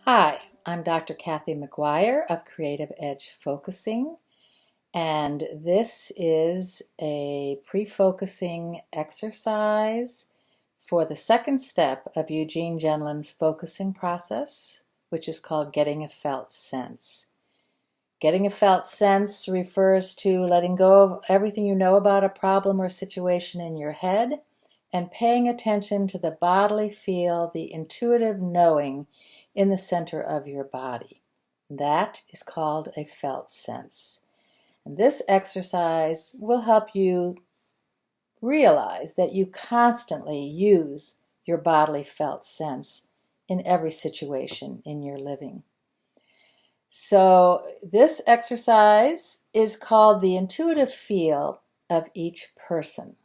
Hi, I'm Dr. Kathy McGuire of Creative Edge Focusing, and this is a pre-focusing exercise for the second step of Eugene Gendlin's focusing process, which is called getting a felt sense. Getting a felt sense refers to letting go of everything you know about a problem or situation in your head and paying attention to the bodily feel, the intuitive knowing in the center of your body. That is called a felt sense. And this exercise will help you realize that you constantly use your bodily felt sense in every situation in your living. So this exercise is called the intuitive feel of each person.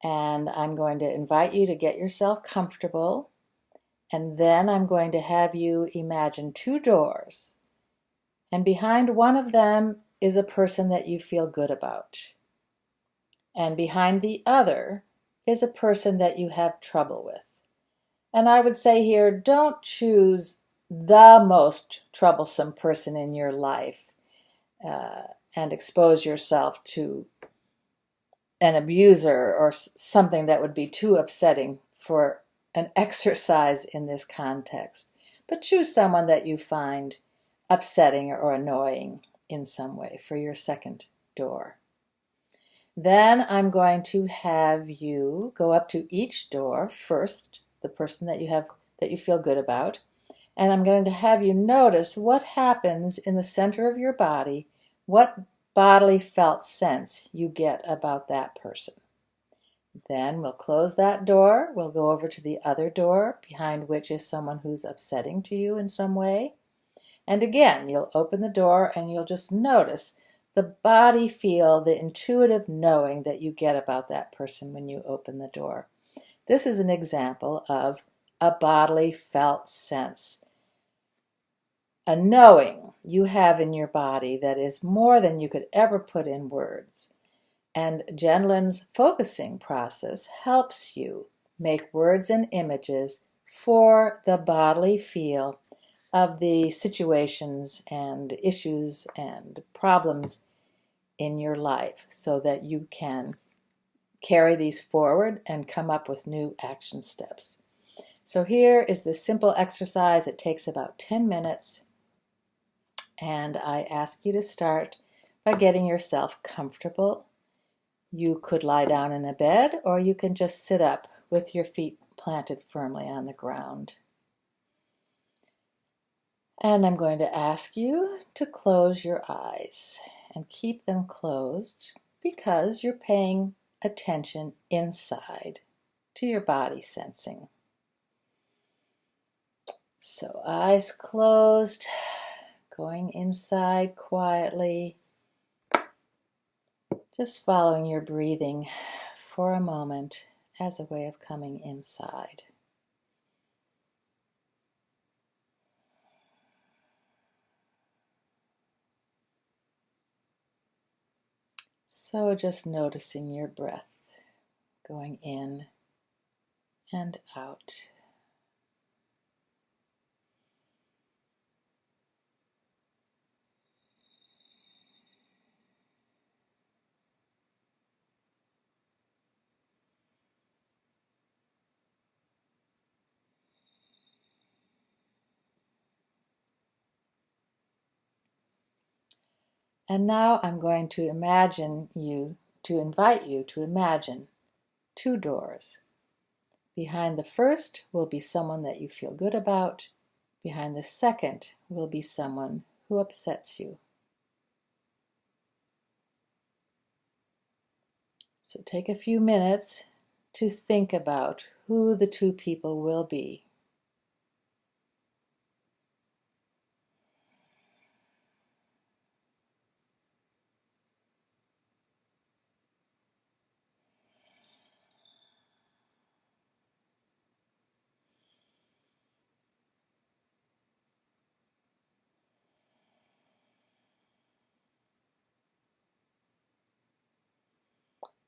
And I'm going to invite you to get yourself comfortable, and then I'm going to have you imagine two doors, and behind one of them is a person that you feel good about, and behind the other is a person that you have trouble with. And I would say here, don't choose the most troublesome person in your life and expose yourself to an abuser or something that would be too upsetting for an exercise in this context. But choose someone that you find upsetting or annoying in some way for your second door. Then I'm going to have you go up to each door first, the person that you feel good about, and I'm going to have you notice what happens in the center of your body, what bodily felt sense you get about that person. Then we'll close that door. We'll go over to the other door, behind which is someone who's upsetting to you in some way. And again, you'll open the door and you'll just notice the body feel, the intuitive knowing that you get about that person when you open the door. This is an example of a bodily felt sense. A knowing you have in your body that is more than you could ever put in words. And Gendlin's focusing process helps you make words and images for the bodily feel of the situations and issues and problems in your life so that you can carry these forward and come up with new action steps. So here is this simple exercise. It takes about 10 minutes. And I ask you to start by getting yourself comfortable. You could lie down in a bed, or you can just sit up with your feet planted firmly on the ground. And I'm going to ask you to close your eyes and keep them closed because you're paying attention inside to your body sensing. So eyes closed, going inside quietly, just following your breathing for a moment as a way of coming inside. So just noticing your breath going in and out. And now I'm going to invite you to imagine two doors. Behind the first will be someone that you feel good about. Behind the second will be someone who upsets you. So take a few minutes to think about who the two people will be.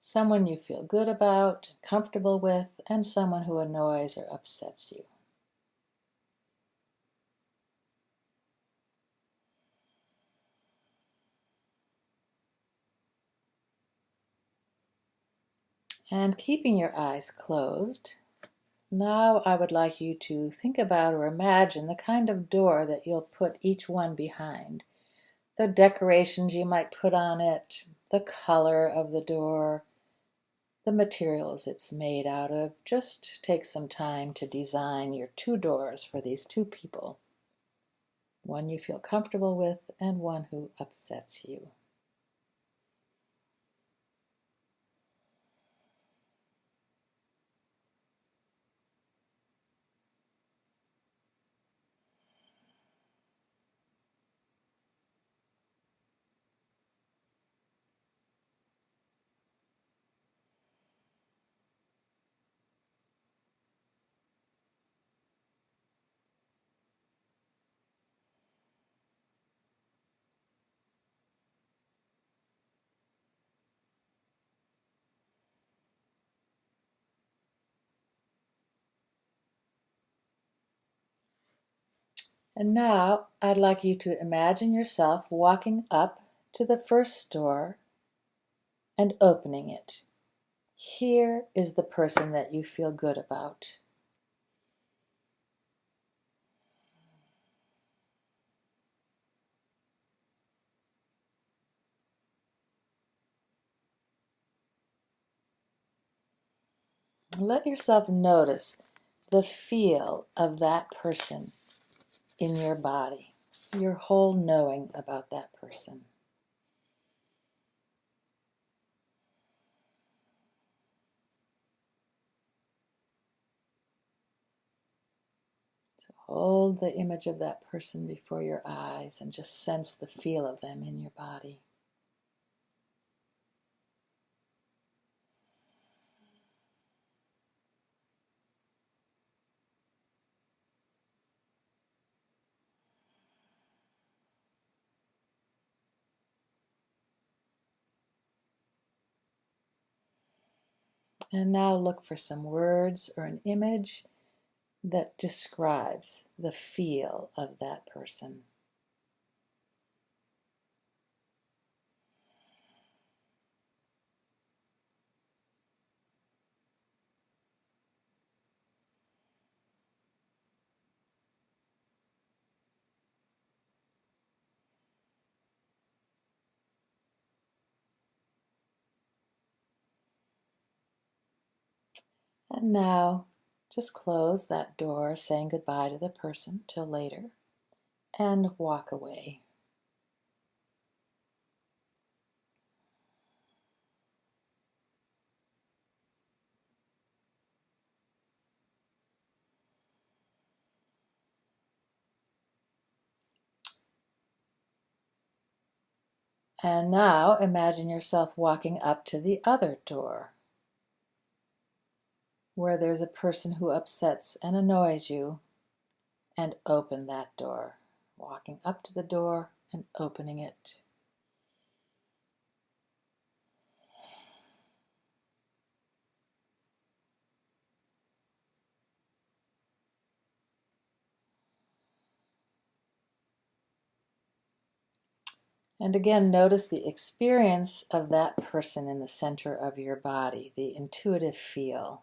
Someone you feel good about, comfortable with, and someone who annoys or upsets you. And keeping your eyes closed, now I would like you to think about or imagine the kind of door that you'll put each one behind. The decorations you might put on it, the color of the door, the materials it's made out of. Just take some time to design your two doors for these two people. One you feel comfortable with and one who upsets you. And now I'd like you to imagine yourself walking up to the first door and opening it. Here is the person that you feel good about. Let yourself notice the feel of that person in your body, your whole knowing about that person. So hold the image of that person before your eyes and just sense the feel of them in your body. And now look for some words or an image that describes the feel of that person. And now just close that door, saying goodbye to the person till later, and walk away. And now imagine yourself walking up to the other door, where there's a person who upsets and annoys you, and open that door. Walking up to the door and opening it. And again, notice the experience of that person in the center of your body, the intuitive feel.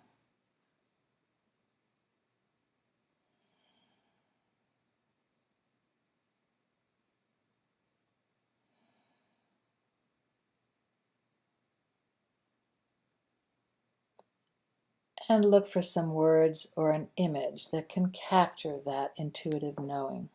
And look for some words or an image that can capture that intuitive knowing.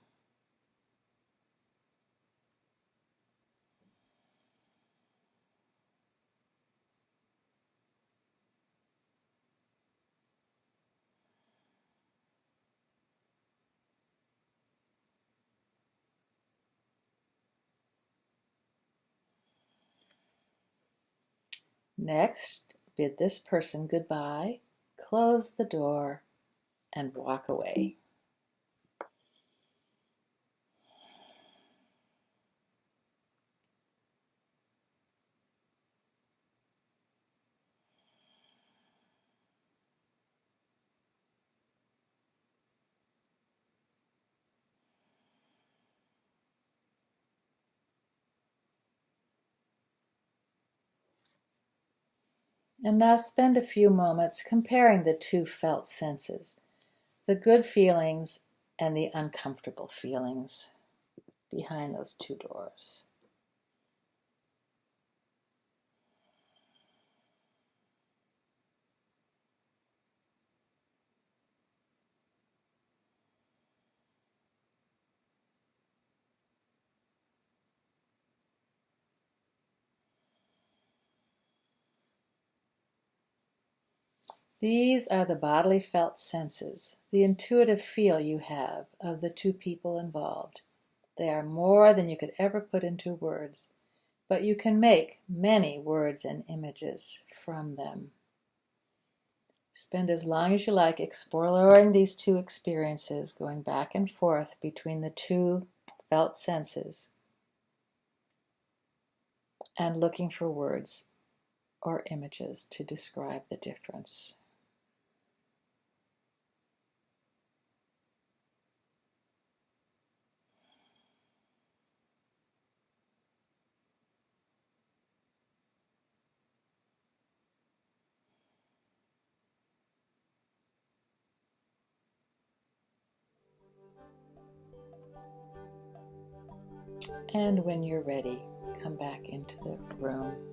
Next, bid this person goodbye, close the door, and walk away. And now spend a few moments comparing the two felt senses, the good feelings and the uncomfortable feelings behind those two doors. These are the bodily felt senses, the intuitive feel you have of the two people involved. They are more than you could ever put into words, but you can make many words and images from them. Spend as long as you like exploring these two experiences, going back and forth between the two felt senses and looking for words or images to describe the difference. And when you're ready, come back into the room.